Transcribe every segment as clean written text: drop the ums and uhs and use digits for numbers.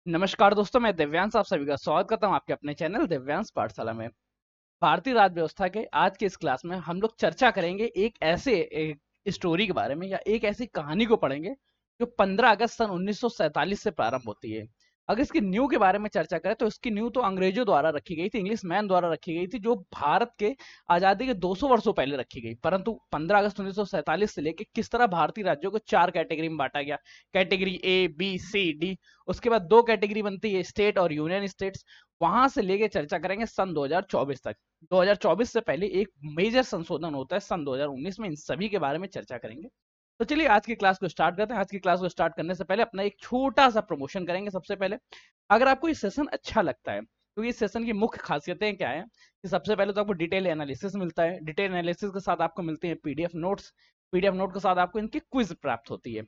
नमस्कार दोस्तों, मैं दिव्यांश आप सभी का स्वागत करता हूं आपके अपने चैनल दिव्यांश पाठशाला में। भारतीय राज्य व्यवस्था के आज के इस क्लास में हम लोग चर्चा करेंगे एक स्टोरी के बारे में या एक ऐसी कहानी को पढ़ेंगे जो 15 अगस्त सन 1947 से प्रारंभ होती है। अगर इसकी न्यू के बारे में चर्चा करें तो इसकी न्यू तो अंग्रेजों द्वारा रखी गई थी, इंग्लिश मैन द्वारा रखी गई थी, जो भारत के आजादी के 200 वर्षों पहले रखी गई। परंतु 15 अगस्त 1947 से लेकर किस तरह भारतीय राज्यों को 4 कैटेगरी में बांटा गया, category A, B, C, D, उसके बाद 2 कैटेगरी बनती है स्टेट और यूनियन स्टेट्स, वहां से लेके चर्चा करेंगे सन 2024 तक। 2024 से पहले एक मेजर संशोधन होता है सन 2019 में, इन सभी के बारे में चर्चा करेंगे। तो चलिए आज की क्लास को स्टार्ट करते हैं। आज की क्लास को स्टार्ट करने से पहले अपना एक छोटा सा प्रमोशन करेंगे। सबसे पहले, अगर आपको ये सेशन अच्छा लगता है तो इस सेशन की मुख्य खासियतें क्या है कि सबसे पहले तो आपको डिटेल एनालिसिस मिलता है, डिटेल एनालिसिस के साथ आपको मिलते हैं पीडीएफ नोट्स, पीडीएफ नोट के साथ आपको इनकी क्विज प्राप्त होती है।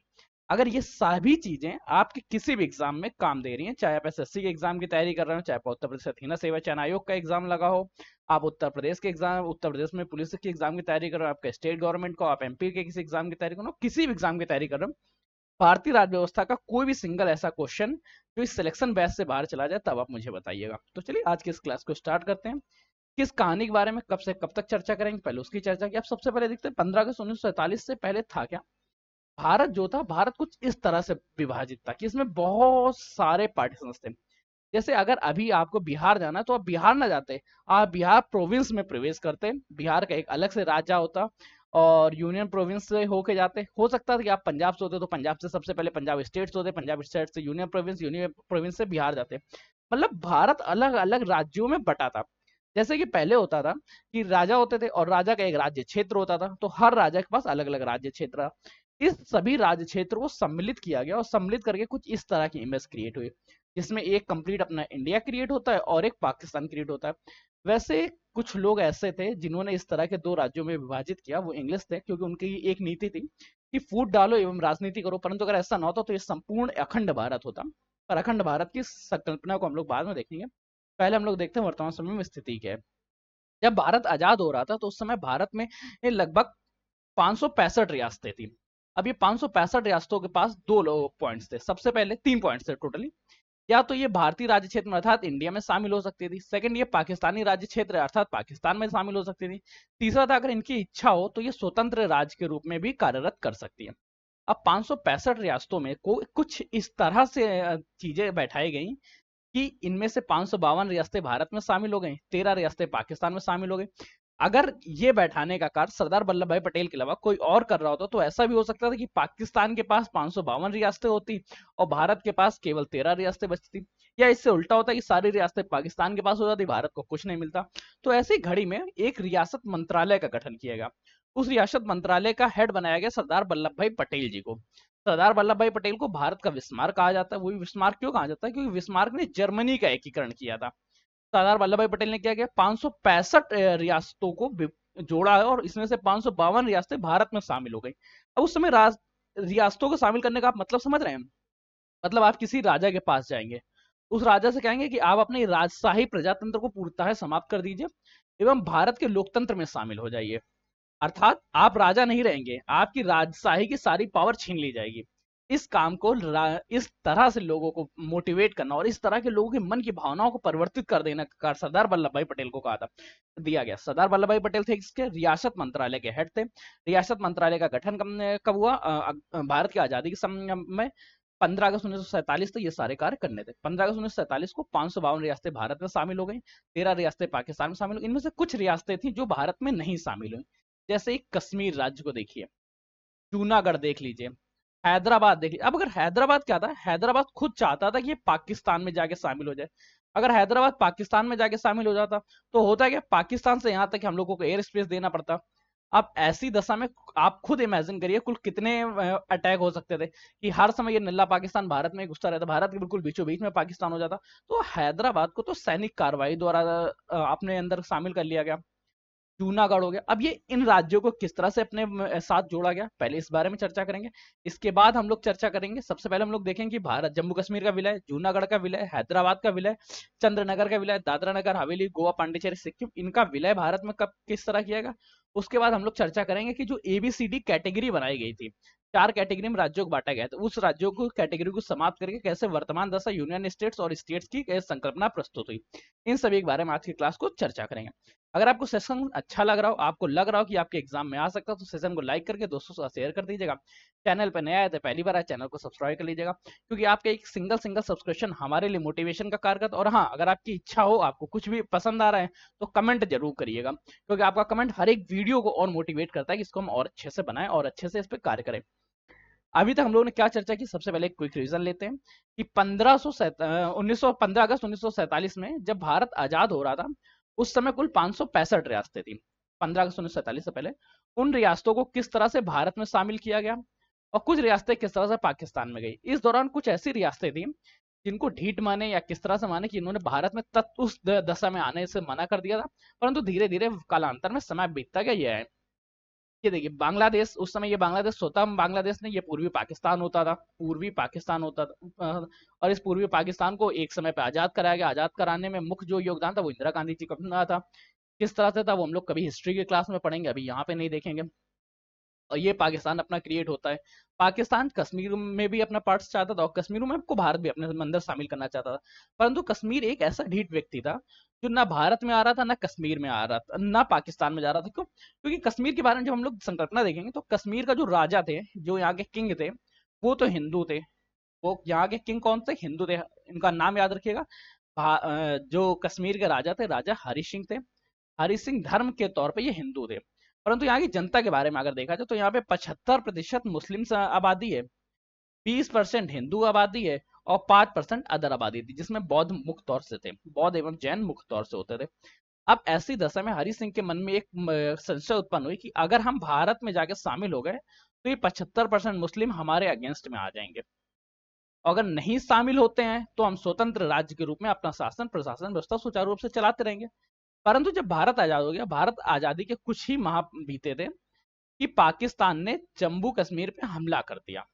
अगर ये सभी चीजें आपके किसी भी एग्जाम में काम दे रही हैं, चाहे आप एसएससी के एग्जाम की तैयारी कर रहे हो, चाहे आप उत्तर प्रदेश अधीना सेवा चयन आयोग का एग्जाम लगा हो, आप उत्तर प्रदेश में पुलिस की एग्जाम की तैयारी कर रहे हो, आपका स्टेट गवर्नमेंट को, आप एमपी के किसी एग्जाम की तैयारी कर रहे हो, किसी भी एग्जाम की तैयारी कर रहे हो, भारतीय राज्य व्यवस्था का कोई भी सिंगल ऐसा क्वेश्चन जो इस सिलेक्शन बैच से बाहर चला जाए तब आप मुझे बताइएगा। तो चलिए आज की इस क्लास को स्टार्ट करते हैं। किस कहानी के बारे में कब से कब तक चर्चा करेंगे, पहले उसकी चर्चा की। आप सबसे पहले देखते हैं 15 अगस्त 1947 से पहले था क्या। भारत जो था, भारत कुछ इस तरह से विभाजित था कि इसमें बहुत सारे पार्टीशंस थे। जैसे अगर अभी आपको बिहार जाना है तो आप बिहार ना जाते, आप बिहार प्रोविंस में प्रवेश करते, बिहार का एक अलग से राज्य होता और यूनियन प्रोविंस से होके जाते। हो सकता था कि आप पंजाब से होते तो पंजाब से सबसे पहले पंजाब स्टेट्स होते, पंजाब स्टेट से यूनियन प्रोविंस, यूनियन प्रोविंस से बिहार जाते। मतलब भारत अलग अलग राज्यों में बटा था। जैसे कि पहले होता था कि राजा होते थे और राजा का एक राज्य क्षेत्र होता था, तो हर राजा के पास अलग अलग राज्य क्षेत्र। इस सभी राज्य क्षेत्र को सम्मिलित किया गया और सम्मिलित करके कुछ इस तरह की इमेज क्रिएट हुई, जिसमें एक कंप्लीट अपना इंडिया क्रिएट होता है और एक पाकिस्तान क्रिएट होता है। वैसे कुछ लोग ऐसे थे जिन्होंने इस तरह के दो राज्यों में विभाजित किया, वो इंग्लिश थे, क्योंकि उनकी एक नीति थी कि फूट डालो एवं राजनीति करो। परंतु अगर ऐसा ना होता तो ये संपूर्ण अखंड भारत होता। पर अखंड भारत की संकल्पना को हम लोग बाद में देखेंगे, पहले हम लोग देखते हैं वर्तमान समय में स्थिति क्या है। जब भारत आजाद हो रहा था तो उस समय भारत में ये लगभग 565 रियासतें थी। अब ये 565 रियासतों के पास दो पॉइंट्स थे। सबसे पहले 3 पॉइंट्स थे टोटली। या तो ये भारतीय राज्य क्षेत्र में अर्थात इंडिया में शामिल हो सकती थी, सेकंड ये पाकिस्तानी राज्य क्षेत्र अर्थात पाकिस्तान में शामिल हो सकती थी, तीसरा था अगर इनकी इच्छा हो तो ये स्वतंत्र राज्य के रूप में भी कार्यरत कर सकती है। अब 565 रियासतों में को कुछ इस तरह से चीजें बैठाई गई कि इनमें से 552 रियासतें भारत में शामिल हो गई, 13 रियासतें पाकिस्तान में शामिल हो गई। अगर ये बैठाने का कार्य सरदार वल्लभ भाई पटेल के अलावा कोई और कर रहा होता तो ऐसा भी हो सकता था कि पाकिस्तान के पास 552 रियासतें होती और भारत के पास केवल 13 रियासतें बचती, या इससे उल्टा होता कि सारी रियासतें पाकिस्तान के पास हो जाती, भारत को कुछ नहीं मिलता। तो ऐसी घड़ी में एक रियासत मंत्रालय का गठन किया गया। उस रियासत मंत्रालय का हेड बनाया गया सरदार वल्लभ भाई पटेल जी को। सरदार वल्लभ भाई पटेल को भारत का विस्मार कहा जाता है। वही विस्मार क्यों कहा जाता है, क्योंकि विस्मार्क ने जर्मनी का एकीकरण किया था। सरदार वल्लभ भाई पटेल ने क्या किया, 565 रियासतों को जोड़ा है और इसमें से 552 रियासतें भारत में शामिल हो गई। अब उस समय रियासतों को शामिल करने का आप मतलब समझ रहे हैं। मतलब आप किसी राजा के पास जाएंगे, उस राजा से कहेंगे कि आप अपने राजशाही प्रजातंत्र को पूर्णतः समाप्त कर दीजिए एवं भारत के लोकतंत्र में शामिल हो जाइए। अर्थात आप राजा नहीं रहेंगे, आपकी राजशाही की सारी पावर छीन ली जाएगी। इस काम को इस तरह से लोगों को मोटिवेट करना और इस तरह के लोगों के मन की भावनाओं को परिवर्तित कर देना का सरदार वल्लभ भाई पटेल को कहा था, दिया गया। सरदार वल्लभ भाई पटेल थे इसके रियासत मंत्रालय के हेड थे। रियासत मंत्रालय का गठन कब हुआ, भारत की आजादी के समय में 15 अगस्त 1947 तक ये सारे कार्य करने थे। 15 अगस्त 1947 को 552 रियासतें भारत में शामिल हो गई, 13 रियासतें पाकिस्तान में शामिल हो गई। इनमें से कुछ रियासतें थी जो भारत में नहीं शामिल हुई। जैसे कश्मीर राज्य को देखिए, जूनागढ़ देख लीजिए, हैदराबाद देख लीजिए। अब अगर हैदराबाद क्या था, हैदराबाद खुद चाहता था कि ये पाकिस्तान में जाके शामिल हो जाए। अगर हैदराबाद पाकिस्तान में जाके शामिल हो जाता तो होता है कि पाकिस्तान से यहाँ तक कि हम लोगों को एयर स्पेस देना पड़ता। अब ऐसी दशा में आप खुद इमेजिन करिए कुल कितने अटैक हो सकते थे कि हर समय ये नल्ला पाकिस्तान भारत में घुसता रहता, भारत के बिल्कुल बीचों बीच में पाकिस्तान हो जाता। तो हैदराबाद को तो सैनिक कार्रवाई द्वारा अपने अंदर शामिल कर लिया गया। जूनागढ़ हो गया। अब ये इन राज्यों को किस तरह से अपने साथ जोड़ा गया, पहले इस बारे में चर्चा करेंगे। इसके बाद हम लोग चर्चा करेंगे, सबसे पहले हम लोग देखेंगे कि भारत जम्मू कश्मीर का विलय, जूनागढ़ का विलय, हैदराबाद का विलय, चंद्रनगर का विलय, दादरा नगर हवेली, गोवा, पांडिचेरी, सिक्किम, इनका विलय भारत में कब किस तरह किया गया। उसके बाद हम लोग चर्चा करेंगे कि जो एबीसीडी कैटेगरी बनाई गई थी, 4 कैटेगरी में राज्यों को बांटा गया था, उस राज्यों को कैटेगरी को समाप्त करके कैसे वर्तमान दशा यूनियन स्टेट्स और स्टेट्स की कैसे संकल्पना प्रस्तुत हुई, इन सभी के बारे में आज की क्लास को चर्चा करेंगे। अगर आपको सेशन अच्छा लग रहा हो, आपको लग रहा हो कि आपके एग्जाम में आ सकता है, तो सेशन को लाइक करके दोस्तों से शेयर कर दीजिएगा। चैनल पर नया है तो पहली बार आए, चैनल को सब्सक्राइब कर लीजिएगा, क्योंकि आपका एक सिंगल सब्सक्रिप्शन हमारे लिए मोटिवेशन का कार्य करता है। और हाँ, अगर आपकी इच्छा हो, आपको कुछ भी पसंद आ रहा है, तो कमेंट जरूर करिएगा, क्योंकि आपका कमेंट हर एक वीडियो को और मोटिवेट करता है कि इसको हम और अच्छे से बनाएं और अच्छे से इस पर कार्य करें। अभी तक हम लोगों ने क्या चर्चा की, सबसे पहले एक क्विक रिवीजन लेते हैं कि 15 अगस्त 1947 में जब भारत आजाद हो रहा था, उस समय कुल 565 रियासतें थी। 15 अगस्त 1947 से पहले उन रियासतों को किस तरह से भारत में शामिल किया गया और कुछ रियासतें किस तरह से पाकिस्तान में गई। इस दौरान कुछ ऐसी रियासतें थी जिनको ढीठ माने या किस तरह से माने कि इन्होंने भारत में उस दशा में आने से मना कर दिया था, परंतु धीरे धीरे कालांतर में समय बीतता गया। ये है, ये देखिए बांग्लादेश, उस समय ये बांग्लादेश स्वतः बांग्लादेश नहीं, ये पूर्वी पाकिस्तान होता था, पूर्वी पाकिस्तान होता था। और इस पूर्वी पाकिस्तान को एक समय पे आजाद कराया गया। आजाद कराने में मुख्य जो योगदान था वो इंदिरा गांधी जी का था। किस तरह से था वो हम लोग कभी हिस्ट्री की क्लास में पढ़ेंगे, अभी यहाँ पे नहीं देखेंगे। और ये पाकिस्तान अपना क्रिएट होता है। पाकिस्तान कश्मीर में भी अपना पार्ट चाहता था और कश्मीर में को भारत भी अपने अंदर शामिल करना चाहता था, परंतु कश्मीर एक ऐसा ढीठ व्यक्ति था जो ना भारत में आ रहा था, ना कश्मीर में आ रहा था, ना पाकिस्तान में जा रहा था। क्यों? क्योंकि कश्मीर के बारे में जब हम लोग संकल्पना देखेंगे तो कश्मीर का जो राजा थे, जो यहाँ के किंग थे, वो तो हिंदू थे। वो यहाँ के किंग कौन थे? हिंदू थे। इनका नाम याद रखिएगा। जो कश्मीर के राजा थे, राजा हरि सिंह थे। हरि सिंह धर्म के तौर पे ये हिंदू थे, परंतु यहाँ की जनता के बारे में अगर देखा जाए तो यहाँ पे 75% मुस्लिम आबादी है, 20% हिंदू आबादी है और 5% अदर आबादी थी, जिसमें बौद्ध मुख्य तौर से थे, बौद्ध एवं जैन मुख्य तौर से होते थे। अब ऐसी दशा में हरि सिंह के मन में एक संशय उत्पन्न हुई कि अगर हम भारत में जाके शामिल हो गए तो ये 75% मुस्लिम हमारे अगेंस्ट में आ जाएंगे, अगर नहीं शामिल होते हैं तो हम स्वतंत्र राज्य के रूप में अपना शासन प्रशासन व्यवस्था सुचारू रूप से चलाते रहेंगे। परंतु जब भारत आजाद हो गया, भारत आजादी के कुछ ही माह बीते थे कि पाकिस्तान ने जम्मू कश्मीर पे हमला कर दिया।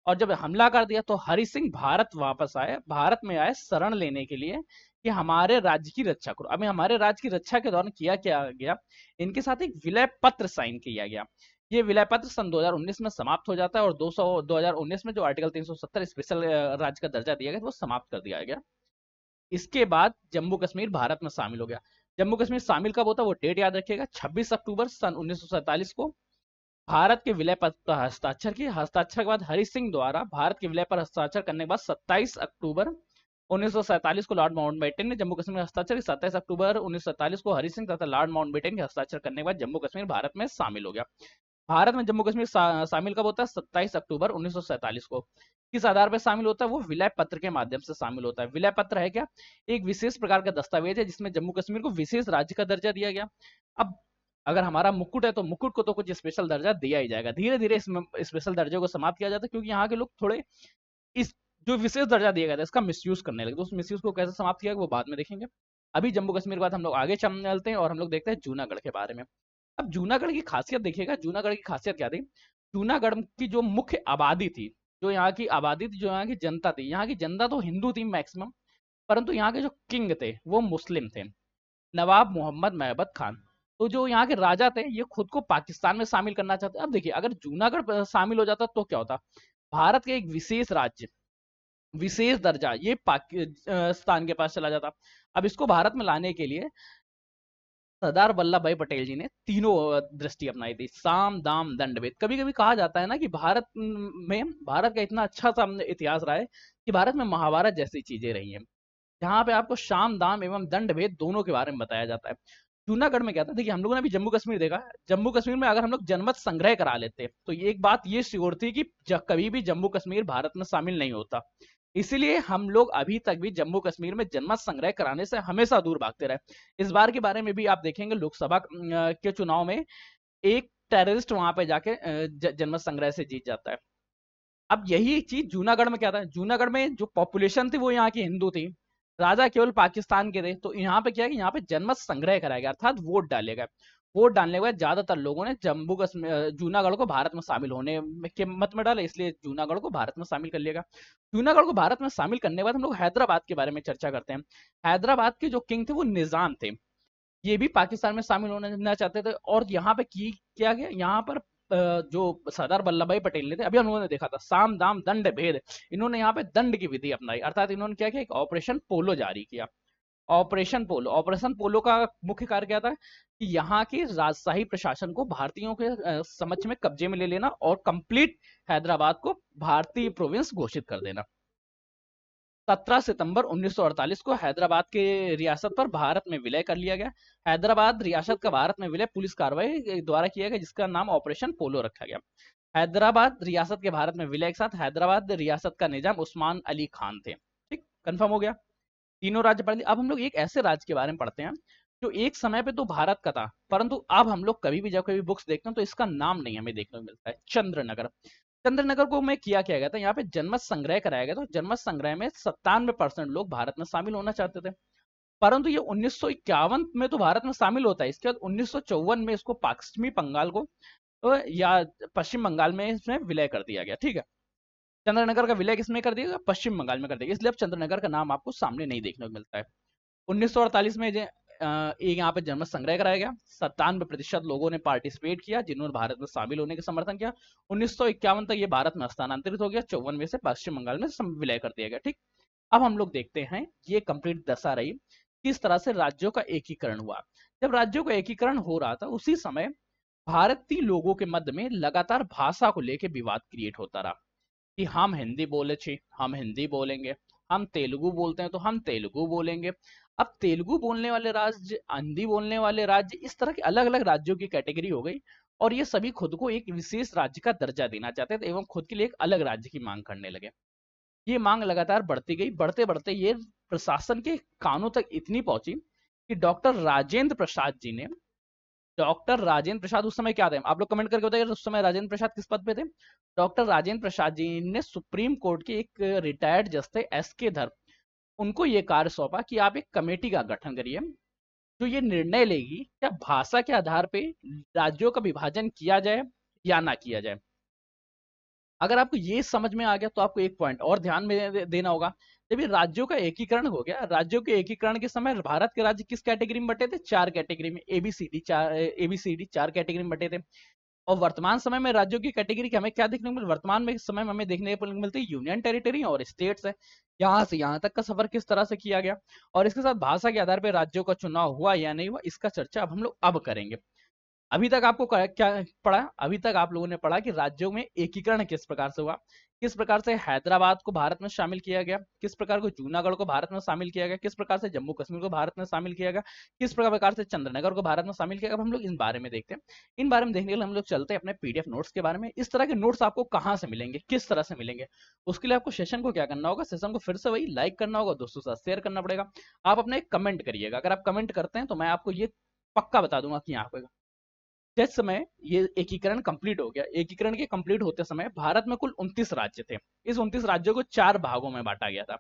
और जब हमला कर दिया तो हरि सिंह भारत वापस आए, भारत में आए शरण लेने के लिए कि हमारे राज्य की रक्षा करो। अभी हमारे राज्य की रक्षा के दौरान किया क्या गया, इनके साथ एक विलय पत्र साइन किया गया। ये विलय पत्र सन 2019 में समाप्त हो जाता है और 2019 में जो आर्टिकल 370 स्पेशल राज्य का दर्जा दिया गया वो समाप्त कर दिया गया। इसके बाद जम्मू कश्मीर भारत में शामिल हो गया। जम्मू कश्मीर शामिल कब होता है वो डेट याद रखिएगा, 26 अक्टूबर सन 1947 को भारत के विलय पत्र पर हस्ताक्षर किए। हस्ताक्षर के बाद हरि सिंह द्वारा भारत के विलय पर हस्ताक्षर करने के बाद 27 अक्टूबर 1947 को लॉर्ड माउंटबेटन ने जम्मू कश्मीर में हस्ताक्षर। 27 अक्टूबर 1947 को हरि सिंह तथा लॉर्ड माउंटबेटन के हस्ताक्षर करने के बाद जम्मू कश्मीर भारत में शामिल हो गया। भारत में जम्मू कश्मीर शामिल कब होता है? 27 अक्टूबर 1947 को। किस आधार पर शामिल होता है? वो विलय पत्र के माध्यम से शामिल होता है। विलय पत्र है क्या? एक विशेष प्रकार का दस्तावेज है जिसमें जम्मू कश्मीर को विशेष राज्य का दर्जा दिया गया। अब अगर हमारा मुकुट है तो मुकुट को तो कुछ स्पेशल दर्जा दिया ही जाएगा। धीरे धीरे इस स्पेशल दर्जे को समाप्त किया जाता है, क्योंकि यहाँ के लोग थोड़े इस जो विशेष दर्जा दिया गया था इसका मिसयूज करने लगे। तो उस मिसयूज को कैसे समाप्त किया वो बाद में देखेंगे। अभी जम्मू कश्मीर के बाद हम लोग आगे चलते हैं और हम लोग देखते हैं जूनागढ़ के बारे में। अब जूनागढ़ की खासियत देखिएगा, जूनागढ़ की खासियत क्या थी? जूनागढ़ की जो मुख्य आबादी थी, जो यहाँ की आबादी थी, जो यहाँ की जनता थी, यहाँ की जनता तो हिंदू थी मैक्सिमम, परंतु यहाँ के जो किंग थे वो मुस्लिम थे, नवाब मोहम्मद महबत खान। तो जो यहाँ के राजा थे ये खुद को पाकिस्तान में शामिल करना चाहते। अब देखिए अगर जूनागढ़ शामिल हो जाता तो क्या होता? भारत के एक विशेष राज्य, विशेष दर्जा ये पाकिस्तान के पास चला जाता। अब इसको भारत में लाने के लिए सरदार वल्लभ भाई पटेल जी ने तीनों दृष्टि अपनाई थी, साम दाम दंड भेद। कभी कभी कहा जाता है ना कि भारत का इतना अच्छा सा इतिहास रहा है कि भारत में महाभारत जैसी चीजें रही हैं, जहाँ पे आपको शाम दाम एवं दंड भेद दोनों के बारे में बताया जाता है। जूनागढ़ में क्या था? देखिए हम लोगों ने अभी जम्मू कश्मीर देखा, जम्मू कश्मीर में अगर हम लोग जनमत संग्रह करा लेते तो ये एक बात ये श्योर थी कि कभी भी जम्मू कश्मीर भारत में शामिल नहीं होता। इसीलिए हम लोग अभी तक भी जम्मू कश्मीर में जनमत संग्रह कराने से हमेशा दूर भागते रहे। इस बार के बारे में भी आप देखेंगे लोकसभा के चुनाव में एक टेररिस्ट वहां पे जाके जनमत संग्रह से जीत जाता है। अब यही चीज जूनागढ़ में क्या था? जूनागढ़ में जो पॉपुलेशन थी वो यहाँ की हिंदू थी, राजा केवल पाकिस्तान के थे। तो यहाँ पे क्या है कि यहाँ पे जनमत संग्रह कराया गया, अर्थात वोट डाले गए। वोट डालने के बाद ज्यादातर लोगों ने जम्मू कश्मीर जूनागढ़ को भारत में शामिल होने के मत में डाले, इसलिए जूनागढ़ को भारत में शामिल कर लिया गया। जूनागढ़ को भारत में शामिल करने के बाद हम लोग हैदराबाद के बारे में चर्चा करते हैं। हैदराबाद के जो किंग थे वो निजाम थे। ये भी पाकिस्तान में शामिल होना चाहते थे। और यहाँ पे किया गया, यहाँ पर जो सरदार वल्लभ भाई पटेल ने थे, अभी हम लोगों ने देखा था साम दाम दंड भेद, इन्होंने यहाँ पे दंड की विधि अपनाई, अर्थात इन्होंने क्या किया, एक ऑपरेशन पोलो जारी किया। ऑपरेशन पोलो का मुख्य कार्य क्या था कि यहाँ के राजशाही प्रशासन को भारतीयों के समक्ष में कब्जे में ले लेना और कंप्लीट हैदराबाद को भारतीय प्रोविंस घोषित कर देना। 17 सितंबर 1948 को हैदराबाद के रियासत पर भारत में विलय कर लिया गया। हैदराबाद रियासत का भारत में विलय पुलिस कार्रवाई द्वारा किया गया, जिसका नाम ऑपरेशन पोलो रखा गया। हैदराबाद रियासत के भारत में विलय के साथ हैदराबाद रियासत का निजाम उस्मान अली खान थे। ठीक, कंफर्म हो गया। तीनों राज्य पढ़ लिए। अब हम लोग एक ऐसे राज्य के बारे में पढ़ते हैं जो एक समय पे तो भारत का था, परंतु अब हम लोग कभी भी जब कभी बुक्स देखते हैं तो इसका नाम नहीं हमें देखने को मिलता है, चंद्रनगर। चंद्रनगर को में किया गया था, यहाँ पे जनमत संग्रह कराया गया था। जनमत संग्रह में 97% लोग भारत में शामिल होना चाहते थे, परंतु ये 1951 में तो भारत में शामिल होता है। इसके बाद 1954 में इसको पश्चिमी बंगाल को या पश्चिम बंगाल में इसमें विलय कर दिया गया। ठीक है, चंद्रनगर का विलय किसमें कर दिया गया, पश्चिम बंगाल में कर दिया गया, इसलिए अब चंद्रनगर का नाम आपको सामने नहीं देखने को मिलता है। 1948 में एक यहाँ पे जनमत संग्रह कराया गया। 97% लोगों ने पार्टिसिपेट किया जिन्होंने भारत में शामिल होने का समर्थन किया। 1951 तक ये भारत में हस्तांतरित हो गया। 54 में से पश्चिम बंगाल में विलय कर दिया गया। ठीक, अब हम लोग देखते हैं ये कंप्लीट दशा रही किस तरह से राज्यों का एकीकरण हुआ। जब राज्यों का एकीकरण हो रहा था उसी समय भारतीय लोगों के मध्य में लगातार भाषा को लेकर विवाद क्रिएट होता रहा कि हम हिंदी बोले छी, हम हिंदी बोलेंगे, हम तेलुगु बोलते हैं तो हम तेलुगु बोलेंगे। अब तेलुगु बोलने वाले राज्य, हिंदी बोलने वाले राज्य, इस तरह के अलग अलग राज्यों की कैटेगरी हो गई और ये सभी खुद को एक विशेष राज्य का दर्जा देना चाहते थे एवं खुद के लिए एक अलग राज्य की मांग करने लगे। ये मांग लगातार बढ़ती गई, बढ़ते बढ़ते ये प्रशासन के कानों तक इतनी पहुंची कि डॉक्टर राजेंद्र प्रसाद उस समय क्या थे, आप लोग कमेंट करके बताइए उस समय राजेंद्र प्रसाद किस पद पे थे। डॉक्टर राजेंद्र प्रसाद जी ने सुप्रीम कोर्ट के एक रिटायर्ड जज थे एस के धर, उनको ये कार्य सौंपा कि आप एक कमेटी का गठन करिए जो ये निर्णय लेगी क्या भाषा के आधार पे राज्यों का विभाजन किया जाए या ना किया जाए। अगर आपको ये समझ में आ गया तो आपको एक पॉइंट और ध्यान में देना होगा। जब ये राज्यों का एकीकरण हो गया, राज्यों के एकीकरण के समय भारत के राज्य किस कैटेगरी में बटे थे, 4 कैटेगरी में, एबीसीडी 4 कैटेगरी में बटे थे। और वर्तमान समय में राज्यों की कैटेगरी की हमें क्या देखने को मिल, वर्तमान में समय में हमें देखने को मिलती है यूनियन टेरिटरी और स्टेट्स है। यहाँ से यहाँ तक का सफर किस तरह से किया गया और इसके साथ भाषा के आधार पर राज्यों का चुनाव हुआ या नहीं हुआ, इसका चर्चा अब हम लोग अब करेंगे। अभी तक आपको क्या पढ़ा, अभी तक आप लोगों ने पढ़ा कि राज्यों में एकीकरण किस प्रकार से हुआ, किस प्रकार से हैदराबाद को भारत में शामिल किया गया, किस प्रकार को जूनागढ़ को भारत में शामिल किया गया, किस प्रकार से जम्मू कश्मीर को भारत में शामिल किया गया, किस प्रकार से चंद्रनगर को भारत में शामिल किया गया। अब हम लोग इन बारे में देखते हैं। इन बारे में देखने के लिए हम लोग चलते हैं अपने पीडीएफ नोट्स के बारे में। इस तरह के नोट्स आपको कहाँ से मिलेंगे, किस तरह से मिलेंगे, उसके लिए आपको सेशन को क्या करना होगा, सेशन को फिर से वही लाइक करना होगा, दोस्तों के साथ शेयर करना पड़ेगा। आप अपने कमेंट करिएगा, अगर आप कमेंट करते हैं तो मैं आपको ये पक्का बता दूंगा कि यहाँ पे जिस समय ये एकीकरण कंप्लीट हो गया, एकीकरण के कंप्लीट होते समय भारत में कुल 29 राज्य थे। इस 29 राज्यों को 4 भागों में बांटा गया था,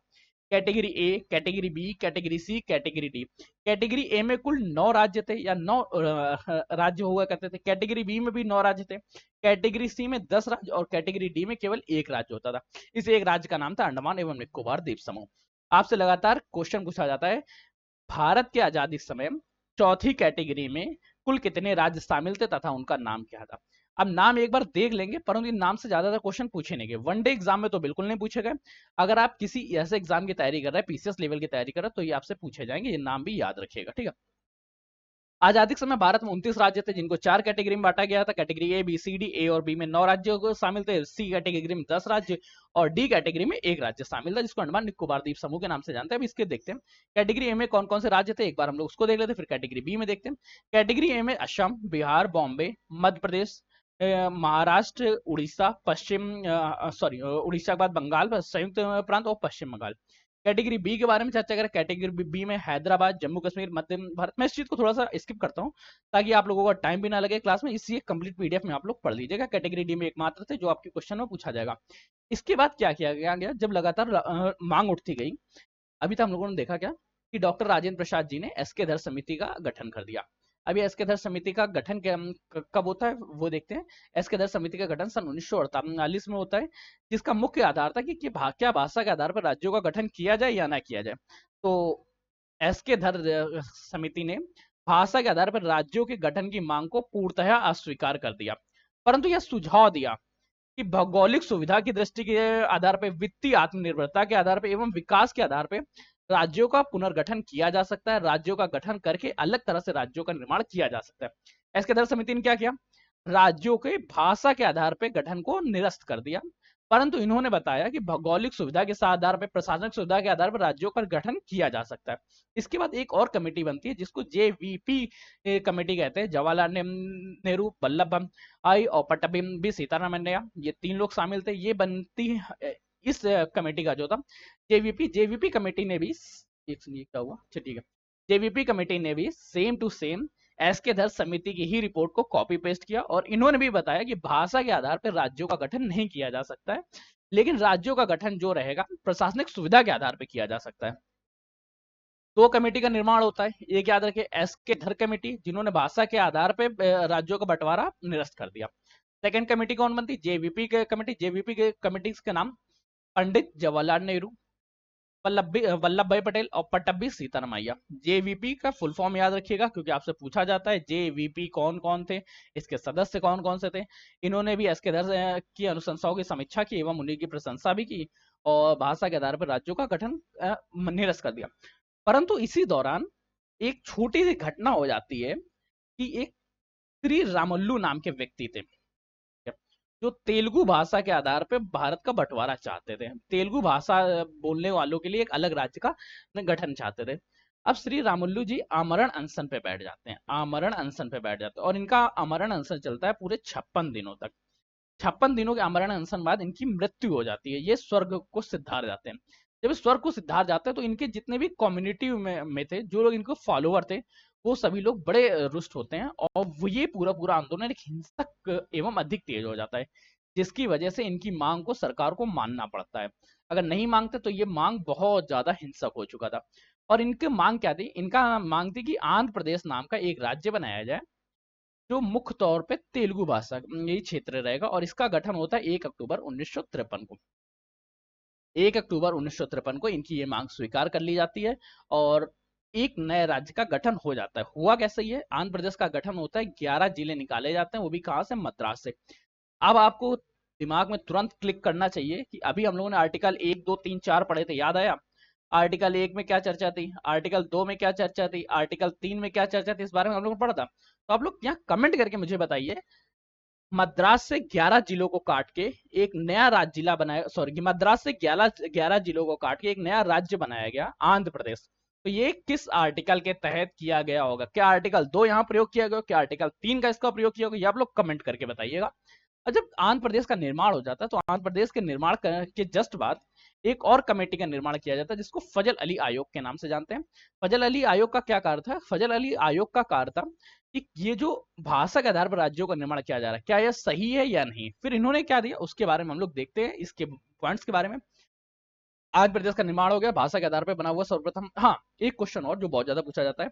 category A, category B, category C, category D. Category A में कुल 9 राज्य थे या 9 राज्य हुआ करते थे। कैटेगरी बी में भी 9 राज्य थे। कैटेगरी सी में 10 राज्य और कैटेगरी डी में केवल 1 राज्य होता था। इस एक राज्य का नाम था अंडमान एवं निकोबार द्वीप समूह। आपसे लगातार क्वेश्चन पूछा जाता है, भारत की आजादी समय चौथी कैटेगरी में कुल कितने राज्य शामिल थे तथा उनका नाम क्या था। अब नाम एक बार देख लेंगे, परंतु इन नाम से ज्यादातर क्वेश्चन पूछे नहीं गए, वनडे एग्जाम में तो बिल्कुल नहीं पूछे गए। अगर आप किसी ऐसे एग्जाम की तैयारी कर रहे हैं, पीसीएस लेवल की तैयारी कर रहे हैं, तो ये आपसे पूछे जाएंगे, ये नाम भी याद रखिएगा। ठीक है, आजादी के समय भारत में 29 राज्य थे जिनको 4 कैटेगरी में बांटा गया था। Category A, B, C, D. A और बी में 9 राज्यों को शामिल थे। सी कैटेगरी में 10 राज्य और डी कैटेगरी में 1 राज्य शामिल था जिसको अंडमान निकोबार द्वीप समूह के नाम से जानते हैं। अब इसके देखते हैं कैटेगरी ए में कौन कौन से राज्य थे, एक बार हम लोग उसको देख लेते हैं, फिर कैटेगरी बी में देखते हैं। कैटेगरी ए में असम, बिहार, बॉम्बे, मध्य प्रदेश, महाराष्ट्र, उड़ीसा, उड़ीसा के बाद बंगाल, संयुक्त प्रांत और पश्चिम बंगाल। कैटेगरी बी के बारे में चर्चा करें, कैटेगरी बी में हैदराबाद, जम्मू कश्मीर, मध्य भारत। मैं इस चीज को थोड़ा सा स्किप करता हूं ताकि आप लोगों का टाइम भी ना लगे क्लास में, इसलिए कंप्लीट पीडीएफ में आप लोग पढ़ लीजिएगा। कैटेगरी डी में एकमात्र थे जो आपके क्वेश्चन में पूछा जाएगा। इसके बाद क्या किया गया, जब लगातार मांग उठती गई, अभी तक हम लोगों ने देखा क्या कि डॉक्टर राजेंद्र प्रसाद जी ने एस के धर समिति का गठन कर दिया। अभी एस के धर समिति का गठन कब होता है वो देखते हैं। एस के धर समिति का गठन सन 1948 में होता है, जिसका मुख्य आधार था कि क्या भाषा के आधार पर राज्यों का गठन किया जाए या ना किया जाए। तो एस के धर समिति ने भाषा के आधार पर राज्यों के गठन की मांग को पूर्णतः अस्वीकार कर दिया, परंतु यह सुझाव दिया कि भौगोलिक सुविधा की दृष्टि के आधार पर, वित्तीय आत्मनिर्भरता के आधार पर एवं विकास के आधार पर राज्यों का पुनर्गठन किया जा सकता है। राज्यों का गठन करके अलग तरह से राज्यों का निर्माण किया जा सकता है। इसके आधार समिति ने क्या किया, राज्यों के भाषा के आधार पर गठन को निरस्त कर दिया, परंतु इन्होंने बताया कि भौगोलिक सुविधा के आधार पर, प्रशासनिक सुविधा के आधार पर राज्यों का गठन किया जा सकता है। इसके बाद एक और कमेटी बनती है जिसको जेवीपी कमेटी कहते हैं। जवाहरलाल नेहरू, वल्लभ भाई और पट्टभी भी सीतारामैया, ये तीन लोग शामिल थे। ये बनती इस कमेटी का जो था जेवीपी कमेटी ने भी, एक सुनिए क्या हुआ, अच्छा ठीक है, जेवीपी कमेटी ने भी सेम टू सेम एसके धर समिति की ही रिपोर्ट को कॉपी पेस्ट किया, और इन्होंने भी बताया कि भाषा के आधार पर राज्यों का गठन नहीं किया जा सकता है, लेकिन राज्यों का गठन जो रहेगा प्रशासनिक सुविधा के आधार पर किया जा सकता है। दो कमेटी का निर्माण होता है, एक याद रखिए एसके धर कमेटी, जिन्होंने भाषा के आधार पर राज्यों का बंटवारा निरस्त कर दिया। सेकंड कमेटी कौन बनती, जेवीपी के कमेटी। जेवीपी के कमेटी के नाम पंडित जवाहरलाल नेहरू, वल्लभ भाई पटेल और पट्टभी सीतारामैया। जेवीपी का फुल फॉर्म याद रखिएगा क्योंकि आपसे पूछा जाता है जेवीपी कौन कौन थे, इसके सदस्य कौन कौन से थे। इन्होंने भी एसके धर की अनुशंसाओं की समीक्षा की एवं उन्हीं की प्रशंसा भी की और भाषा के आधार पर राज्यों का गठन निरस्त कर दिया। परंतु इसी दौरान एक छोटी सी घटना हो जाती है कि एक श्री रामुलु नाम के व्यक्ति थे जो तेलुगु भाषा के आधार पर भारत का बंटवारा चाहते थे। तेलुगु भाषा बोलने वालों के लिए एक अलग राज्य का गठन चाहते थे। अब श्री रामुलु जी आमरण अनशन पे बैठ जाते हैं, आमरण अनशन पे बैठ जाते हैं, और इनका आमरण अनशन चलता है पूरे 56 दिनों तक। 56 दिनों के आमरण अनशन बाद इनकी मृत्यु हो जाती है। ये स्वर्ग को सिद्धार जाते हैं। जब स्वर्ग को सिद्धार जाते हैं तो इनके जितने भी कम्युनिटी में थे, जो लोग इनको फॉलोअर थे, वो सभी लोग बड़े रुष्ट होते हैं और वो ये पूरा पूरा आंदोलन एक हिंसक एवं अधिक तेज हो जाता है, जिसकी वजह से इनकी मांग को सरकार को मानना पड़ता है। अगर नहीं मांगते तो ये मांग बहुत ज्यादा हिंसक हो चुका था। और इनकी मांग क्या थी, इनका मांग थी कि आंध्र प्रदेश नाम का एक राज्य बनाया जाए जो मुख्य तौर पे तेलुगु भाषा यही क्षेत्र रहेगा, और इसका गठन होता है 1 अक्टूबर 1953 को। 1 अक्टूबर 1953 को इनकी ये मांग स्वीकार कर ली जाती है और एक नए राज्य का गठन हो जाता है। हुआ कैसे, ये आंध्र प्रदेश का गठन होता है, 11 जिले निकाले जाते हैं, वो भी कहां से, मद्रास से। अब आपको दिमाग में तुरंत क्लिक करना चाहिए कि अभी हम लोगों ने आर्टिकल 1 2 3 4 पढ़े थे, याद आया? आर्टिकल 1 में क्या चर्चा थी, आर्टिकल 2 में क्या चर्चा थी, आर्टिकल 3 में क्या चर्चा थी, इस बारे में हम लोगों ने पढ़ा था। तो आप लोग यहाँ कमेंट करके मुझे बताइए, मद्रास से 11 जिलों को काट के एक नया राज्य जिला बनाया, सॉरी, मद्रास से 11 जिलों को काट के एक नया राज्य बनाया गया आंध्र प्रदेश। तो ये किस आर्टिकल के तहत किया गया होगा? क्या आर्टिकल 2 यहाँ प्रयोग किया गया, क्या आर्टिकल 3 का इसका प्रयोग किया होगा? ये आप लोग कमेंट करके बताइएगा। और जब आंध्र प्रदेश का निर्माण हो जाता है तो आंध्र प्रदेश के निर्माण के जस्ट बाद एक और कमेटी का निर्माण किया जाता है जिसको फजल अली आयोग के नाम से जानते हैं। फजल अली आयोग का क्या कार्य था? फजल अली आयोग का कार्य था कि ये जो भाषा के आधार पर राज्यों का निर्माण किया जा रहा है, क्या यह सही है या नहीं। फिर इन्होंने क्या दिया उसके बारे में हम लोग देखते हैं, इसके पॉइंट्स के बारे में। आंध्र प्रदेश का निर्माण हो गया, भाषा के आधार पर बना हुआ सर्वप्रथम। हाँ, एक क्वेश्चन और जो बहुत ज्यादा पूछा जाता है,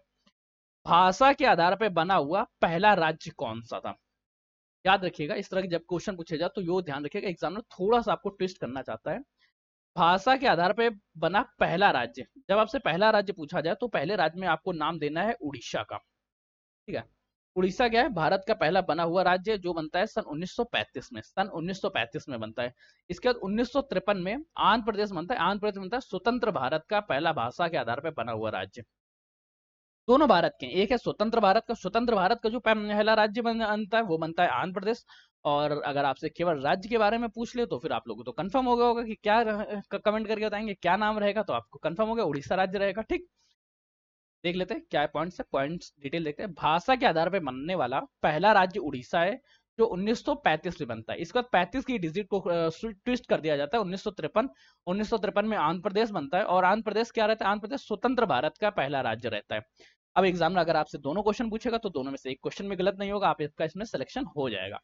भाषा के आधार पर बना हुआ पहला राज्य कौन सा था? याद रखिएगा, इस तरह के जब क्वेश्चन पूछे जाए तो यो ध्यान रखिएगा, एग्जामिनर थोड़ा सा आपको ट्विस्ट करना चाहता है। भाषा के आधार पर बना पहला राज्य, जब आपसे पहला राज्य पूछा जाए तो पहले राज्य में आपको नाम देना है उड़ीसा का। ठीक है, उड़ीसा क्या है, भारत का पहला बना हुआ राज्य जो बनता है सन 1935 में, सन 1935 में बनता है। इसके बाद 1953 में आंध्र प्रदेश बनता है। आंध्र प्रदेश बनता है स्वतंत्र भारत का पहला भाषा के आधार पर बना हुआ राज्य। दोनों भारत के, एक है स्वतंत्र भारत का, स्वतंत्र भारत का जो पहला राज्य बनता है वो बनता है आंध्र प्रदेश। और अगर आपसे केवल राज्य के बारे में पूछ ले तो फिर आप लोगों को तो कंफर्म हो गया होगा कि क्या कमेंट करके बताएंगे क्या नाम रहेगा, तो आपको कंफर्म हो गया उड़ीसा राज्य रहेगा। ठीक, देख लेते हैं क्या पॉइंट्स है, पॉइंट्स डिटेल देखते हैं। भाषा के आधार पर बनने वाला पहला राज्य उड़ीसा है जो 1935 में बनता है। इसके बाद 35 की डिजिट को ट्विस्ट कर दिया जाता है, 1953 में आंध्र प्रदेश बनता है। और आंध्र प्रदेश क्या रहता है, आंध्र प्रदेश स्वतंत्र भारत का पहला राज्य रहता है। अब एग्जाम में अगर आपसे दोनों क्वेश्चन पूछेगा तो दोनों में से एक क्वेश्चन में गलत नहीं होगा, आप इसका इसमें सिलेक्शन हो जाएगा।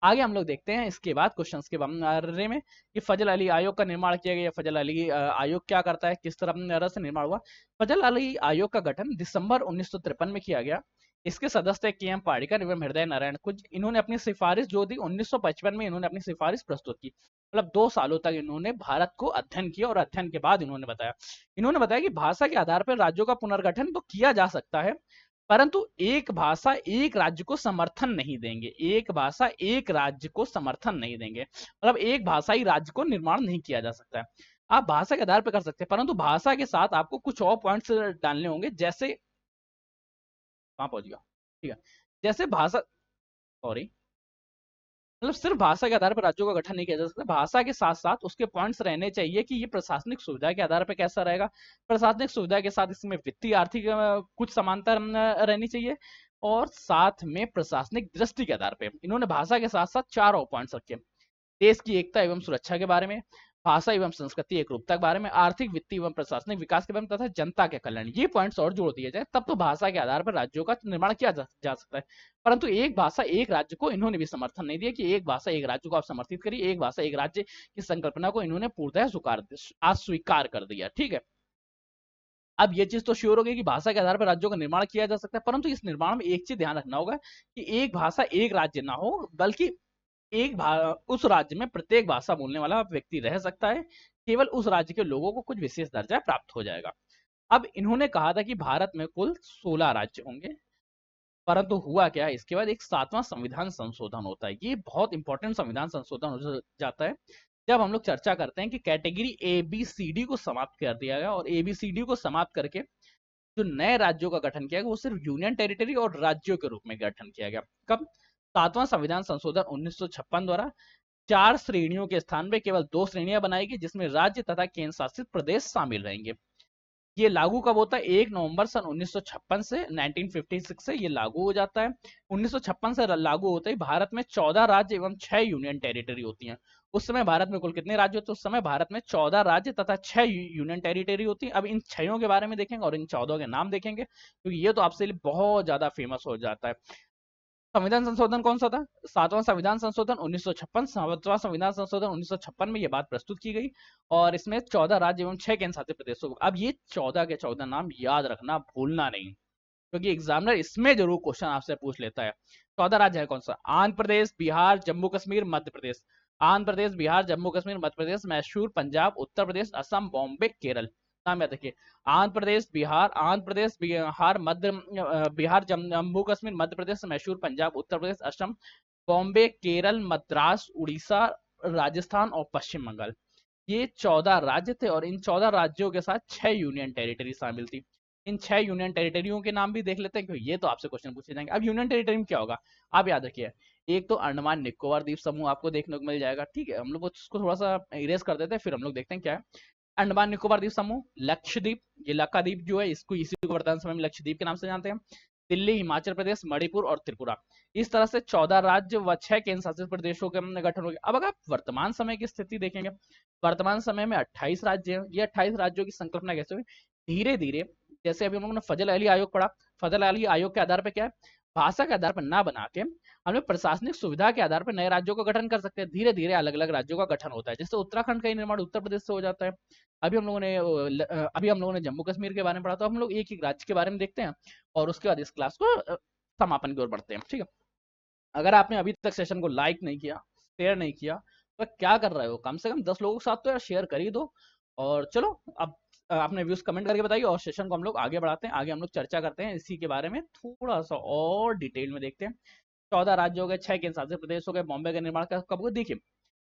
आगे हम लोग देखते हैं इसके बाद क्वेश्चंस के बारे में कि फजल अली आयोग का निर्माण किया गया। फजल अली आयोग क्या करता है, किस तरह से निर्माण हुआ? फजल अली आयोग का गठन दिसंबर 1953 में किया गया। इसके सदस्य के एम पार्डिकर एवं हृदय नारायण कुछ, इन्होंने अपनी सिफारिश जो दी 1955 में इन्होंने अपनी सिफारिश प्रस्तुत की। मतलब 2 सालों तक इन्होंने भारत को अध्ययन किया और अध्ययन के बाद इन्होंने बताया कि भाषा के आधार पर राज्यों का पुनर्गठन तो किया जा सकता है, परंतु एक भाषा एक राज्य को समर्थन नहीं देंगे, एक भाषा एक राज्य को समर्थन नहीं देंगे, मतलब एक भाषा ही राज्य को निर्माण नहीं किया जा सकता है। आप भाषा के आधार पर कर सकते हैं, परंतु भाषा के साथ आपको कुछ और पॉइंट्स डालने होंगे, जैसे कहाँ पहुंच गया, ठीक है, जैसे भाषा, सॉरी, मतलब सिर्फ भाषा के आधार पर राज्यों का गठन नहीं किया जा सकता, भाषा के साथ साथ उसके पॉइंट्स रहने चाहिए कि ये प्रशासनिक सुविधा के आधार पर कैसा रहेगा, प्रशासनिक सुविधा के साथ इसमें वित्तीय आर्थिक कुछ समानता रहनी चाहिए, और साथ में प्रशासनिक दृष्टि के आधार पर इन्होंने भाषा के साथ साथ चार और पॉइंट्स रखे। देश की एकता एवं सुरक्षा के बारे में, भाषा एवं संस्कृति एकरूपता के बारे में, आर्थिक वित्तीय एवं प्रशासनिक विकास के बारे में, तथा जनता के कल्याण, ये पॉइंट्स और जोड़ दिए जाए तब तो भाषा के आधार पर राज्यों का निर्माण किया जा सकता है। परंतु एक भाषा एक राज्य को इन्होंने भी समर्थन नहीं दिया कि एक भाषा एक राज्य को आप समर्थित करिए, एक भाषा एक राज्य की संकल्पना को इन्होंने पूर्णतः अस्वीकार कर दिया। ठीक है, अब ये चीज तो श्योर हो गई कि भाषा के आधार पर राज्यों का निर्माण किया जा सकता है, परंतु इस निर्माण में एक चीज ध्यान रखना होगा कि एक भाषा एक राज्य ना हो, बल्कि उस राज्य में प्रत्येक भाषा बोलने वाला व्यक्ति रह सकता है, केवल उस राज्य के लोगों को कुछ विशेष दर्जा प्राप्त हो जाएगा। अब इन्होंने कहा था कि भारत में कुल 16 राज्य होंगे, परंतु हुआ क्या, इसके बाद एक 7वां संविधान संशोधन होता है। ये बहुत इंपॉर्टेंट संविधान संशोधन हो जाता है जब हम लोग चर्चा करते हैं कि category A B C D को समाप्त कर दिया गया, और ए बी सी डी को समाप्त करके जो नए राज्यों का गठन किया गया वो सिर्फ यूनियन टेरिटरी और राज्यों के रूप में गठन किया गया। कब? 7वां संविधान संशोधन 1956 द्वारा 4 श्रेणियों के स्थान पे केवल 2 श्रेणियां बनाई गई, जिसमें राज्य तथा केंद्र शासित प्रदेश शामिल रहेंगे। ये लागू कब होता है? 1 नवंबर सन 1956 से 1956 से ये लागू हो जाता है। 1956 से लागू होते ही भारत में 14 राज्य एवं 6 यूनियन टेरिटरी होती हैं। उस समय भारत में कुल कितने राज्य होते हैं? उस समय भारत में 14 राज्य तथा 6 यूनियन टेरिटरी होती है। अब इन 6 के बारे में देखेंगे और इन 14 के नाम देखेंगे, क्योंकि ये तो आपसे लिए बहुत ज्यादा फेमस हो जाता है। संविधान संशोधन कौन सा था? 7वां संविधान संशोधन 1956। 7वां संविधान संशोधन 1956 में ये बात प्रस्तुत की गई, और इसमें 14 राज्य एवं 6 केंद्र शासित प्रदेशों को, अब ये 14 के 14 नाम याद रखना, भूलना नहीं, क्योंकि एग्जामिनर इसमें जरूर क्वेश्चन आपसे पूछ लेता है। 14 राज्य है कौन सा? आंध्र प्रदेश, बिहार, जम्मू कश्मीर, मध्य प्रदेश। आंध्र प्रदेश, बिहार, जम्मू कश्मीर, मध्य प्रदेश, मैसूर, पंजाब, उत्तर प्रदेश, असम, बॉम्बे, केरल। नाम याद रखिए, आंध्र प्रदेश, बिहार, बिहार, जम्मू कश्मीर, मध्य प्रदेश, मैसूर, पंजाब, उत्तर प्रदेश, असम, बॉम्बे, केरल, मद्रास, उड़ीसा, राजस्थान और पश्चिम बंगाल। ये 14 राज्य थे, और इन 14 राज्यों के साथ 6 यूनियन टेरिटरी शामिल थी। इन 6 यूनियन टेरिटरियों के नाम भी देख लेते हैं, क्योंकि ये तो आपसे क्वेश्चन पूछे जाएंगे। अब यूनियन टेरिटरी में क्या होगा, आप याद रखिए, एक तो अंडमान निकोबार द्वीप समूह आपको देखने को मिल जाएगा। ठीक है, हम लोग उसको थोड़ा सा इरेज कर देते हैं, फिर हम लोग देखते हैं क्या है। अंडमान निकोबार द्वीप समूह, लक्षद्वीप, ये लक्षद्वीप जो है इसको इसी को वर्तमान समय में लक्षद्वीप के नाम से जानते हैं, दिल्ली, हिमाचल प्रदेश, मणिपुर और त्रिपुरा। इस तरह से 14 राज्य व 6 केंद्र शासित प्रदेशों के गठन हो गया। अब अगर आप वर्तमान समय की स्थिति देखेंगे, वर्तमान समय में 28 राज्य हैं। ये 28 राज्यों की संकल्पना कैसे हुई? धीरे धीरे, जैसे अभी हम लोगों ने फजल अली आयोग पढ़ा, फजल अली आयोग के आधार पर क्या है, भाषा के आधार पर ना बना के हम लोग प्रशासनिक सुविधा के आधार पर नए राज्यों का गठन कर सकते हैं। धीरे धीरे अलग अलग राज्यों का गठन होता है, जैसे उत्तराखंड का निर्माण उत्तर प्रदेश से हो जाता है। अभी हम लोगों ने जम्मू कश्मीर के बारे में पढ़ा, तो हम लोग एक एक राज्य के बारे में देखते हैं, और उसके बाद इस क्लास को समापन की ओर बढ़ते हैं। ठीक है, अगर आपने अभी तक सेशन को लाइक नहीं किया, शेयर नहीं किया, तो क्या कर रहे हो? कम से कम 10 लोगों के साथ तो यार शेयर कर ही दो। और चलो, अब आपने व्यूज कमेंट करके बताइए, और सेशन को हम लोग आगे बढ़ाते हैं। आगे हम लोग चर्चा करते हैं इसी के बारे में, थोड़ा सा और डिटेल में देखते हैं। 14 राज्य हो गए, 6 केंद्र शासित प्रदेश हो गए, बॉम्बे का निर्माण कब हुआ? देखिए,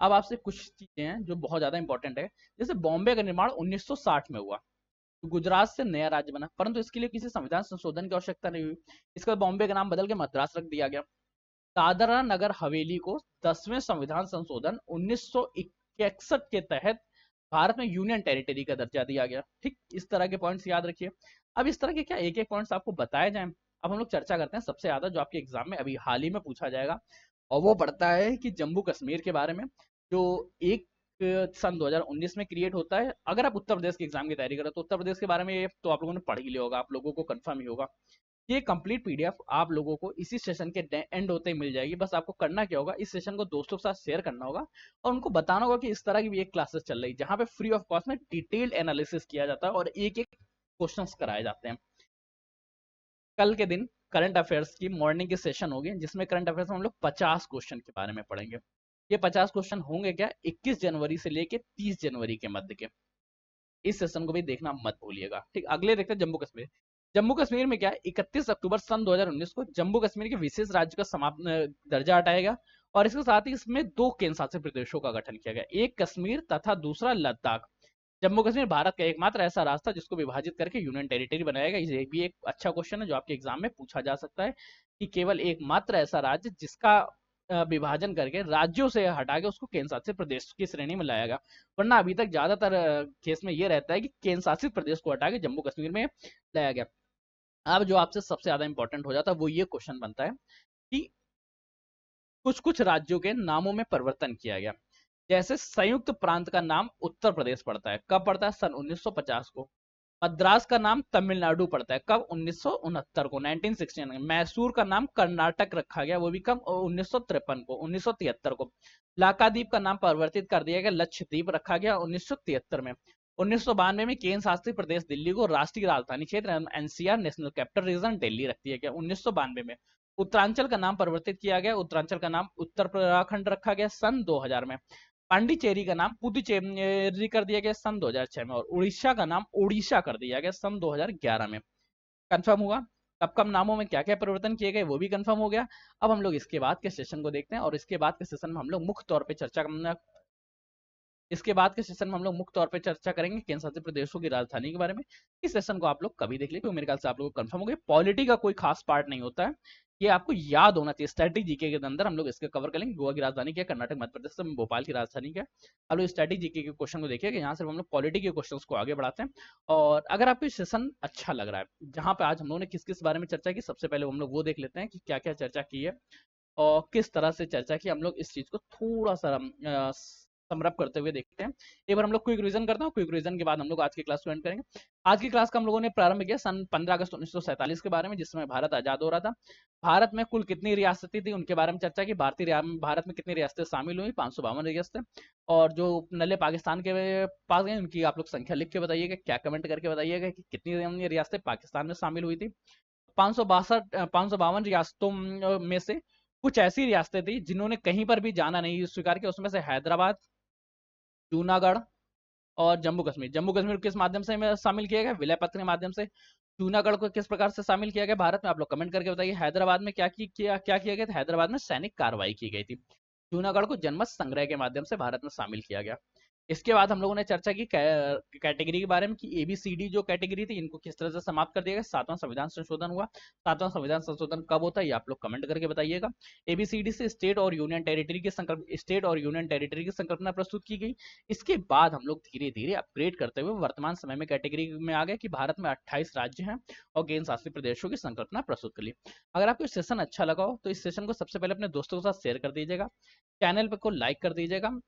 अब आपसे कुछ चीजें हैं जो बहुत ज्यादा इंपॉर्टेंट है। जैसे बॉम्बे का निर्माण 1960 में हुआ, तो गुजरात से नया राज्य बना, परंतु इसके लिए किसी संविधान संशोधन की आवश्यकता नहीं हुई। इसके बाद बॉम्बे का नाम बदल के मद्रास रख दिया गया। दादरा नगर हवेली को 10वें संविधान संशोधन 1961 के तहत भारत में यूनियन टेरिटरी का दर्जा दिया गया। ठीक, इस तरह के पॉइंट्स याद रखिए। अब इस तरह के क्या एक एक पॉइंट्स आपको बताए जाएं, अब हम लोग चर्चा करते हैं सबसे ज्यादा जो आपके एग्जाम में अभी हाल ही में पूछा जाएगा, और वो पड़ता है कि जम्मू कश्मीर के बारे में, जो एक सन 2019 में क्रिएट होता है। अगर आप उत्तर प्रदेश के एग्जाम की तैयारी करें तो उत्तर प्रदेश के बारे में तो आप लोगों ने पढ़ ही लिया होगा, आप लोगों को कंफर्म ही होगा। ये कंप्लीट पीडीएफ आप लोगों को इसी सेशन के एंड होते ही मिल जाएगी। बस आपको करना क्या होगा, इस सेशन को दोस्तों के साथ शेयर करना होगा, और उनको बताना होगा कि इस तरह की भी एक क्लासेस चल रही है जहां पे फ्री ऑफ कॉस्ट में डिटेल्ड एनालिसिस किया जाता है और एक एक क्वेश्चंस कराए जाते हैं। कल के दिन करंट अफेयर्स की मॉर्निंग की सेशन होगी, जिसमें करंट अफेयर्स में हम लोग 50 क्वेश्चन के बारे में पढ़ेंगे। ये 50 क्वेश्चन होंगे क्या, 21 जनवरी से लेके 30 जनवरी के मध्य के। इस सेशन को भी देखना मत भूलिएगा। ठीक, अगले देखते हैं जम्मू कश्मीर। जम्मू कश्मीर में क्या है, 31 अक्टूबर सन 2019 को जम्मू कश्मीर के विशेष राज्य का समाप्त दर्जा हटाया गया, और इसके साथ ही इसमें दो केंद्र शासित प्रदेशों का गठन किया गया, एक कश्मीर तथा दूसरा लद्दाख। जम्मू कश्मीर भारत का एकमात्र ऐसा रास्ता जिसको विभाजित करके यूनियन टेरिटरी बनाया गया। ये भी एक अच्छा क्वेश्चन है जो आपके एग्जाम में पूछा जा सकता है, कि केवल एकमात्र ऐसा राज्य जिसका विभाजन करके राज्यों से हटा के उसको केंद्र शासित प्रदेश की श्रेणी में लाया गया। वरना अभी तक ज्यादातर केस में ये रहता है कि केंद्र शासित प्रदेश को हटा के जम्मू कश्मीर में लाया गया। अब जो आपसे सबसे ज्यादा इंपॉर्टेंट हो जाता है वो ये क्वेश्चन बनता है कि कुछ कुछ राज्यों के नामों में परिवर्तन किया गया। जैसे संयुक्त प्रांत का नाम उत्तर प्रदेश पड़ता है, कब पड़ता है, सन 1950 को। मद्रास का नाम तमिलनाडु पड़ता है, कब, 1969 को, 1969। मैसूर का नाम कर्नाटक रखा गया, वो भी कब, 1953 को, 1973 को। लाकाद्वीप का नाम परिवर्तित कर दिया गया, लक्षद्वीप रखा गया 1973 में। 1992 में केंद्र शासित प्रदेश दिल्ली को राष्ट्रीय राजधानी क्षेत्र NCR national capital region Delhi रख दिया गया 1992 में। उत्तरांचल का नाम परिवर्तित किया गया, उत्तरांचल का नाम उत्तराखंड रखा गया सन 2000 में। पांडिचेरी का नाम पुदुचेरी कर दिया गया सन 2006 में, और उड़ीसा का नाम ओडिशा कर दिया गया सन 2011 में। कंफर्म हुआ। कब कब नामों में क्या क्या परिवर्तन किए गए वो भी कंफर्म हो गया। अब हम लोग इसके बाद के सेशन को देखते हैं, और इसके बाद के सेशन में हम लोग मुख्य तौर पे चर्चा इसके बाद के सेशन में हम लोग मुख्य तौर पे चर्चा करेंगे केंद्र शासित प्रदेशों की राजधानी के बारे में। इस सेशन को आप लोग कभी देख लीजिए, मेरे ख्याल से आप लोगों को कंफर्म हो गया। पॉलिटी का कोई खास पार्ट नहीं होता है, ये आपको याद होना चाहिए। स्ट्रेटेजी जीके के अंदर हम लोग इसके कवर करेंगे, गोवा की राजधानी क्या, कर्नाटक मध्य प्रदेश से भोपाल की राजधानी क्या। हम लोग स्ट्रेटेजी जीके के क्वेश्चन को देखिए, यहाँ से हम लोग पॉलिटी के क्वेश्चन को आगे बढ़ाते हैं। और अगर आपको सेशन अच्छा लग रहा है, जहाँ पे आज हम लोगों ने किस किस बारे में चर्चा की, सबसे पहले हम लोग वो देख लेते हैं कि क्या क्या चर्चा की है और किस तरह से चर्चा की। हम लोग इस चीज को थोड़ा सा समरअप करते हुए देखते हैं। एक बार हम लोग क्विक रिवीजन करते हैं, क्विक रिवीजन के बाद हम लोग आज की क्लास को एंड करेंगे। आज की क्लास का हम लोगों ने प्रारंभ किया सन 15 अगस्त 1947 के बारे में, जिसमें भारत आजाद हो रहा था। भारत में कुल कितनी रियासतें थी उनके बारे में चर्चा की। भारत में कितनी रियासतें शामिल हुई, 552 रियासतें। और जो नल्ले पाकिस्तान के पास गए उनकी आप लोग संख्या लिख के बताइएगा, क्या कमेंट करके बताइएगा कि कितनी रियासतें पाकिस्तान में शामिल हुई थी। 552 रियासतों में से कुछ ऐसी रियासतें थी जिन्होंने कहीं पर भी जाना नहीं स्वीकार किया, उसमें से हैदराबाद, जूनागढ़ और जम्मू कश्मीर। जम्मू कश्मीर किस माध्यम से शामिल किया गया, विलय पत्र के माध्यम से। जूनागढ़ को किस प्रकार से शामिल किया गया भारत में, आप लोग कमेंट करके बताइए। हैदराबाद में क्या किया गया था, हैदराबाद में सैनिक कार्रवाई की गई थी। जूनागढ़ को जनमत संग्रह के माध्यम से भारत में शामिल किया गया। इसके बाद हम लोगों ने चर्चा की कैटेगरी के बारे में, कि एबीसीडी जो कैटेगरी थी इनको किस तरह से समाप्त कर दिया गया। 7वां संविधान संशोधन हुआ। 7वां संविधान संशोधन कब होता है ये आप लोग कमेंट करके बताइएगा। एबीसीडी से स्टेट और यूनियन टेरिटरी की संकल्पना प्रस्तुत की गई। इसके बाद हम लोग धीरे धीरे अपग्रेड करते हुए वर्तमान समय में कैटेगरी में आ गए कि भारत में 28 राज्य हैं और केंद्र शासित प्रदेशों की संकल्पना प्रस्तुत कर ली। अगर आपको सेशन अच्छा लगा हो तो इस सेशन को सबसे पहले अपने दोस्तों के साथ शेयर कर दीजिएगा, चैनल को लाइक कर दीजिएगा,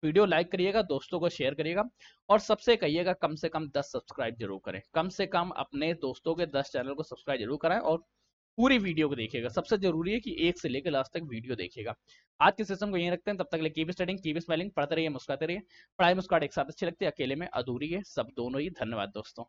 वीडियो लाइक करिएगा, दोस्तों को शेयर करिएगा, और सबसे कहिएगा कम से कम 10 सब्सक्राइब जरूर करें। कम से कम अपने दोस्तों के 10 चैनल को सब्सक्राइब जरूर कराएं, और पूरी वीडियो को देखिएगा। सबसे जरूरी है कि एक से लेकर लास्ट तक वीडियो देखिएगा। आज के सेशन को यहीं रखते हैं, तब तक के लिए कीप स्टडिंग, कीप स्माइलिंग, पढ़ते रहिए, मुस्कुराते रहिए। पढ़ाई मुस्कुराहट एक साथ अच्छी लगती है, अकेले में अधूरी है, सब दोनों ही। धन्यवाद दोस्तों।